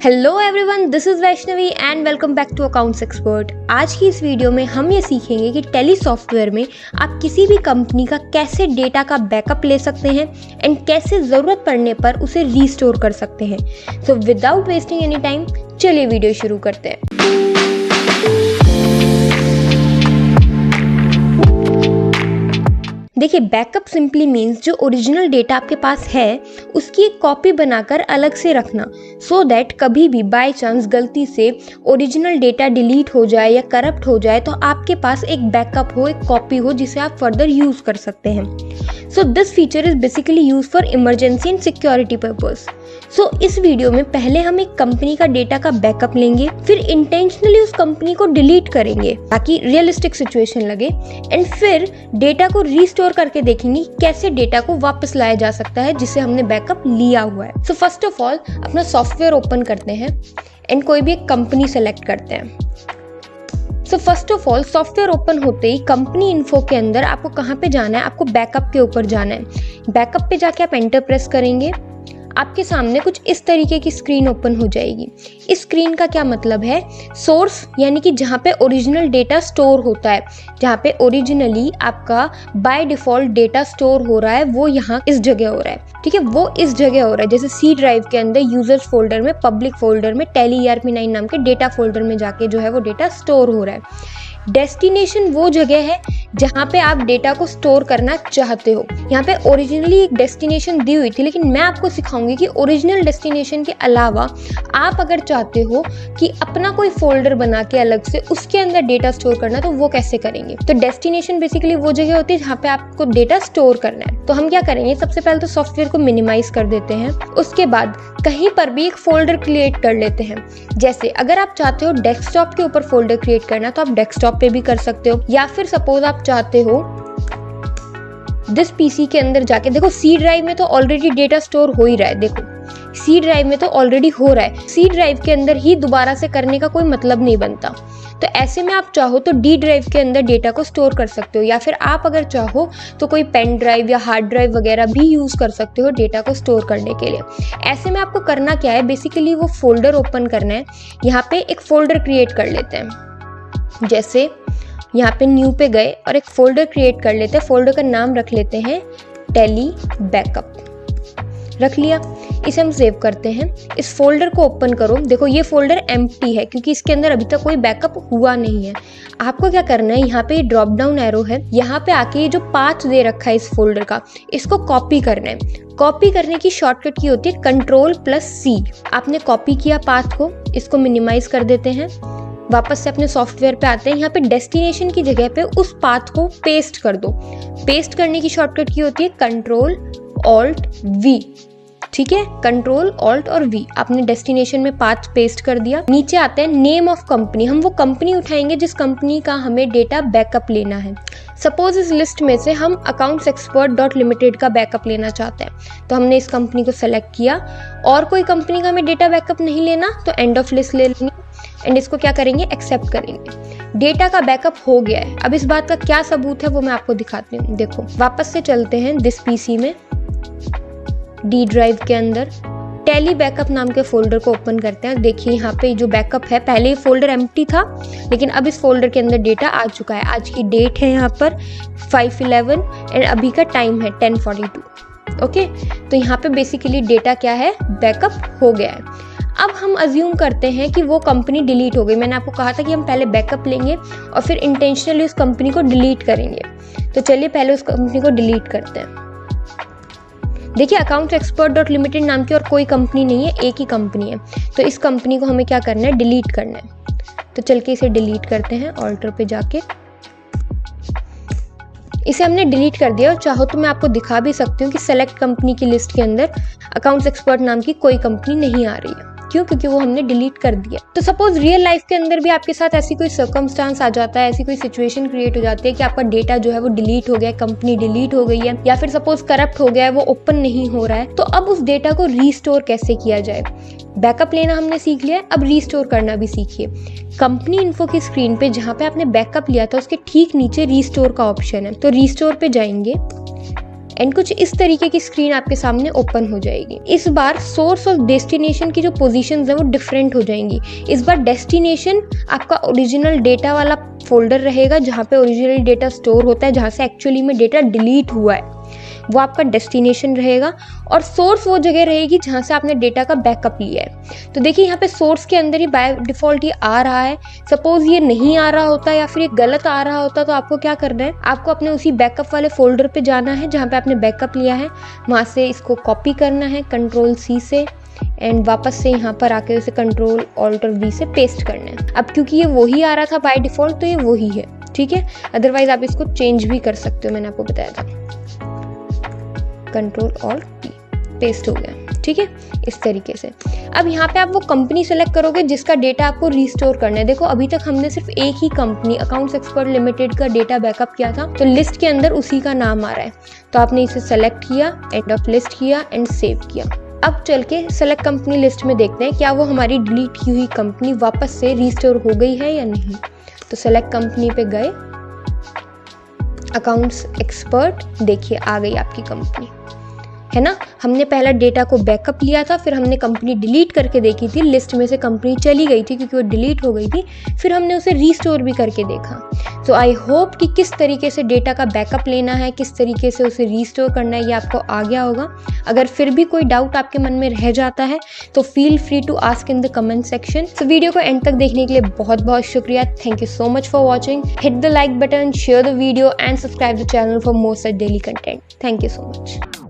Hello everyone, this is Vaishnavi and welcome back to accounts expert. आज की इस video में हम ये सीखेंगे कि टैली सॉफ्टवेयर में आप किसी भी कंपनी का कैसे डेटा का बैकअप ले सकते हैं एंड कैसे ज़रूरत पड़ने पर उसे रीस्टोर कर सकते हैं। So without wasting any time चलिए वीडियो शुरू करते हैं। देखिए, बैकअप सिंपली मीन्स जो ओरिजिनल डेटा आपके पास है उसकी एक कॉपी बनाकर अलग से रखना, सो दैट कभी भी बाय चांस गलती से ओरिजिनल डेटा डिलीट हो जाए या करप्ट हो जाए तो आपके पास एक बैकअप हो, एक कॉपी हो जिसे आप फर्दर यूज कर सकते हैं। So this feature is basically use for emergency and security purpose. So इस वीडियो में पहले हम एक कंपनी का डेटा का बैकअप लेंगे, फिर इंटेंशनली उस कंपनी को डिलीट करेंगे ताकि रियलिस्टिक सिचुएशन लगे, एंड फिर डेटा को रीस्टोर करके देखेंगे कैसे डेटा को वापस लाया जा सकता है जिसे हमने बैकअप लिया हुआ है। सो फर्स्ट ऑफ ऑल अपना सॉफ्टवेयर ओपन करते हैं एंड कोई भी एक कंपनी सेलेक्ट करते हैं। So first of all software open होते ही कंपनी इन्फो के अंदर आपको कहाँ पे जाना है, आपको बैकअप के ऊपर जाना है। बैकअप पे जाके आप एंटर प्रेस करेंगे, आपके सामने कुछ इस तरीके की स्क्रीन ओपन हो जाएगी। इस स्क्रीन का क्या मतलब है, सोर्स यानी कि जहाँ पे ओरिजिनल डेटा स्टोर होता है, जहाँ पे ओरिजिनली आपका बाय डिफॉल्ट डेटा स्टोर हो रहा है वो यहाँ इस जगह हो रहा है, ठीक है, वो इस जगह हो रहा है। जैसे सी ड्राइव के अंदर यूजर्स फोल्डर में, पब्लिक फोल्डर में, टैली ERP9 नाम के डेटा फोल्डर में जाके जो है वो डेटा स्टोर हो रहा है। डेस्टिनेशन वो जगह है जहाँ पे आप डेटा को स्टोर करना चाहते हो। यहाँ पे ओरिजिनली एक डेस्टिनेशन दी हुई थी, लेकिन मैं आपको सिखाऊंगी कि ओरिजिनल डेस्टिनेशन के अलावा आप अगर चाहते हो कि अपना कोई फोल्डर बना के अलग से उसके अंदर डेटा स्टोर करना, तो वो कैसे करेंगे। तो डेस्टिनेशन बेसिकली वो जगह होती है जहाँ पे आपको डेटा स्टोर करना है। तो हम क्या करेंगे, सबसे पहले तो सॉफ्टवेयर को मिनिमाइज कर देते हैं, उसके बाद कहीं पर भी एक फोल्डर क्रिएट कर लेते हैं। जैसे अगर आप चाहते हो डेस्कटॉप के ऊपर फोल्डर क्रिएट करना तो आप डेस्कटॉप पे भी कर सकते हो, या फिर सपोज आप चाहते हो दिस पीसी के अंदर जाके, देखो सी ड्राइव में तो ऑलरेडी डेटा स्टोर हो ही रहा है, देखो सी ड्राइव में तो ऑलरेडी हो रहा है, सी ड्राइव के अंदर ही दोबारा से करने का कोई मतलब नहीं बनता। तो ऐसे में आप चाहो तो डी ड्राइव के अंदर डेटा को स्टोर कर सकते हो, या फिर आप अगर चाहो तो कोई पेन ड्राइव या हार्ड ड्राइव वगैरह भी यूज कर सकते हो डेटा को स्टोर करने के लिए। ऐसे में आपको करना क्या है, बेसिकली वो फोल्डर ओपन करना है। यहाँ पे एक फोल्डर क्रिएट कर लेते हैं, जैसे यहाँ पे न्यू पे गए और एक फोल्डर क्रिएट कर लेते हैं। फोल्डर का नाम रख लेते हैं टैली बैकअप, रख लिया। इसे हम सेव करते हैं। इस फोल्डर को ओपन करो, देखो ये फोल्डर एम्प्टी है क्योंकि इसके अंदर अभी तक कोई बैकअप हुआ नहीं है। आपको क्या करना है, यहाँ पे ड्रॉप डाउन एरो है, यहाँ पे आके ये जो पाथ दे रखा है इस फोल्डर का, इसको कॉपी करना है। कॉपी करने की शॉर्टकट की होती है Ctrl+C। आपने कॉपी किया पाथ को, इसको मिनिमाइज कर देते हैं, वापस से अपने सॉफ्टवेयर पे आते हैं। यहाँ पे डेस्टिनेशन की जगह पे उस पाथ को पेस्ट कर दो। पेस्ट करने की शॉर्टकट की होती है Ctrl+Alt+V, ठीक है, Ctrl+Alt और V। आपने डेस्टिनेशन में पाथ पेस्ट कर दिया। नीचे आते हैं नेम ऑफ कंपनी, हम वो कंपनी उठाएंगे जिस कंपनी का हमें डेटा बैकअप लेना है। सपोज इस लिस्ट में से हम accountsexpert.limited का बैकअप लेना चाहते हैं, तो हमने इस कंपनी को सेलेक्ट किया। और कोई कंपनी का हमें डेटा बैकअप नहीं लेना तो एंड ऑफ लिस्ट ले लेंगे एंड इसको क्या करेंगे, एक्सेप्ट करेंगे। डेटा का बैकअप हो गया है। अब इस बात का क्या सबूत है वो मैं आपको दिखाती हूँ। देखो वापस से चलते हैं दिस पीसी में, डी ड्राइव के अंदर टैली बैकअप नाम के फोल्डर को ओपन करते हैं। देखिए यहाँ पे जो बैकअप है, पहले ये फोल्डर एम्प्टी था लेकिन अब इस फोल्डर के अंदर डेटा आ चुका है। आज की डेट है यहाँ पर 5/11 एंड अभी का टाइम है 10:42। ओके, तो यहाँ पे बेसिकली डेटा क्या है, बैकअप हो गया है। अब हम अज्यूम करते हैं कि वो कंपनी डिलीट हो गई। मैंने आपको कहा था कि हम पहले बैकअप लेंगे और फिर इंटेंशनली उस कंपनी को डिलीट करेंगे। तो चलिए पहले उस कंपनी को डिलीट करते हैं। देखिए accountsexpert.limited नाम की और कोई कंपनी नहीं है, एक ही कंपनी है। तो इस कंपनी को हमें क्या करना है, डिलीट करना है। तो चल के इसे डिलीट करते हैं, ऑल्टर पे जाके इसे हमने डिलीट कर दिया। और चाहो तो मैं आपको दिखा भी सकती हूँ कि सेलेक्ट कंपनी की लिस्ट के अंदर अकाउंट्स एक्सपर्ट नाम की कोई कंपनी नहीं आ रही है। क्यों, क्योंकि वो हमने डिलीट कर दिया। तो सपोज रियल लाइफ के अंदर भी आपके साथ ऐसी कोई सर्कमस्टांस आ जाता है, ऐसी कोई सिचुएशन क्रिएट हो जाती है कि आपका डेटा जो है वो डिलीट हो गया है, कंपनी डिलीट हो गई है, या फिर सपोज करप्ट हो गया है, वो ओपन नहीं हो रहा है। तो अब उस डेटा को रीस्टोर कैसे किया जाए। बैकअप लेना हमने सीख लिया है, अब रीस्टोर करना भी सीखिए। कंपनी इन्फो की स्क्रीन पे जहाँ पे आपने बैकअप लिया था उसके ठीक नीचे रीस्टोर का ऑप्शन है, तो रीस्टोर पे जाएंगे एंड कुछ इस तरीके की स्क्रीन आपके सामने ओपन हो जाएगी। इस बार सोर्स और डेस्टिनेशन की जो पोजीशंस है वो डिफरेंट हो जाएंगी। इस बार डेस्टिनेशन आपका ओरिजिनल डेटा वाला फोल्डर रहेगा जहाँ पे ओरिजिनल डेटा स्टोर होता है, जहाँ से एक्चुअली में डेटा डिलीट हुआ है वो आपका डेस्टिनेशन रहेगा, और सोर्स वो जगह रहेगी जहाँ से आपने डेटा का बैकअप लिया है। तो देखिए यहाँ पे सोर्स के अंदर ही बाय डिफॉल्ट ये आ रहा है। सपोज ये नहीं आ रहा होता या फिर ये गलत आ रहा होता तो आपको क्या करना है, आपको अपने उसी बैकअप वाले फोल्डर पे जाना है जहाँ पे आपने बैकअप लिया है, वहाँ से इसको कॉपी करना है Ctrl+C से, एंड वापस से यहाँ पर आके उसे Ctrl+Alt+V से पेस्ट करना है। अब क्योंकि ये वही आ रहा था बाय डिफॉल्ट तो ये वही है, ठीक है। अदरवाइज आप इसको चेंज भी कर सकते हो, मैंने आपको बताया था। Ctrl+Alt+T पेस्ट हो गया, ठीक है, इस तरीके से। अब यहाँ पे आप वो कंपनी सेलेक्ट करोगे जिसका डेटा आपको रिस्टोर करना है। देखो अभी तक हमने सिर्फ एक ही कंपनी अकाउंट्स एक्सपर्ट लिमिटेड का डेटा बैकअप किया था, तो लिस्ट के अंदर उसी का नाम आ रहा है। तो आपने इसे सेलेक्ट किया, एंड ऑफ लिस्ट किया एंड सेव किया। अब चल के सेलेक्ट कंपनी लिस्ट में देखते हैं क्या वो हमारी डिलीट की हुई कंपनी वापस से रिस्टोर हो गई है या नहीं। तो सेलेक्ट कंपनी पे गए, अकाउंट्स एक्सपर्ट, देखिए आ गई आपकी कंपनी, है ना। हमने पहला डेटा को बैकअप लिया था, फिर हमने कंपनी डिलीट करके देखी थी, लिस्ट में से कंपनी चली गई थी क्योंकि वो डिलीट हो गई थी, फिर हमने उसे रीस्टोर भी करके देखा। सो आई होप कि किस तरीके से डेटा का बैकअप लेना है, किस तरीके से उसे रीस्टोर करना है, ये आपको आ गया होगा। अगर फिर भी कोई डाउट आपके मन में रह जाता है तो feel free to ask in the comment section. So video को एंड तक देखने के लिए बहुत बहुत शुक्रिया। Thank you so much for watching. Hit the like button, share the video and subscribe the channel for more such daily content. Thank you so much.